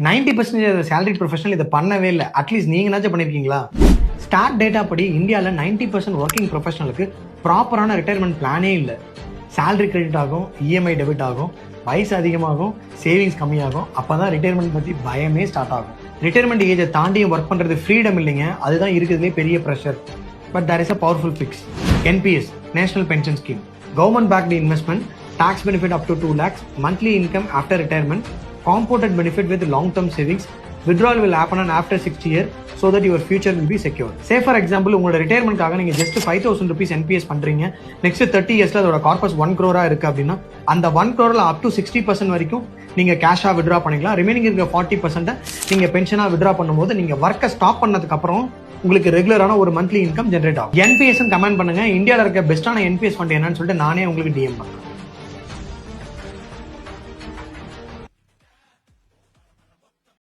90% salary professional இதை பண்ணவே இல்லை. அட்லீஸ்ட் நீங்களாச்சும் பண்ணியிருக்கீங்களா? ஸ்டார்ட் டேட்டா படி இந்தியாவில் 90% ஒர்க்கிங் ப்ரொஃபஷனலுக்கு ப்ராப்பரான ரிட்டையர்மெண்ட் பிளானே இல்லை. சேலரி கிரெடிட் ஆகும், இஎம்ஐ டெபிட் ஆகும், வயசு அதிகமாகும், சேவிங்ஸ் கம்மியாகும். அப்போ தான் ரிட்டையர்மெண்ட் பற்றி பயமே ஸ்டார்ட் ஆகும். ரிட்டையர்மெண்ட் ஏஜை தாண்டியும் ஒர்க் பண்ணுறது ஃப்ரீடம் இல்லைங்க, அதுதான் இருக்கிறதுலே பெரிய pressure. But there is a powerful fix. NPS, national pension scheme, government backed investment, tax benefit up to 2 lakhs, monthly income after retirement, compounded benefit with long-term savings. Withdrawal will happen on after 60 years so that your future will be secure. Say for example, உங்களோட ரிட்டையர்மெண்ட்காக நீங்க just 5,000 rupees NPS பண்றீங்க. Next 30 இயர்ஸ்ல அதோட corpus 1 crore இருக்கு அப்படின்னா அந்த 1 crore up to 60% வரைக்கும் நீங்க கேஷா வித்ட்ரா பண்ணிக்கலாம். ரிமைனிங் இருக்க 40% நீங்க பென்ஷனா வித்ட்ரா பண்ணும்போது நீங்க ஒர்க்கை ஸ்டாப் பண்ணதுக்கு அப்புறம் உங்களுக்கு ரெகுலரான ஒரு மந்த்லி இன்கம் ஜென்ரேட் ஆகும். NPS கமெண்ட் பண்ணுங்க. இந்தியாவில் இருக்க பெஸ்டான NPS ஃபண்ட் என்னன்னு சொல்லிட்டு நானே உங்களுக்கு DM பண்ணுறேன்.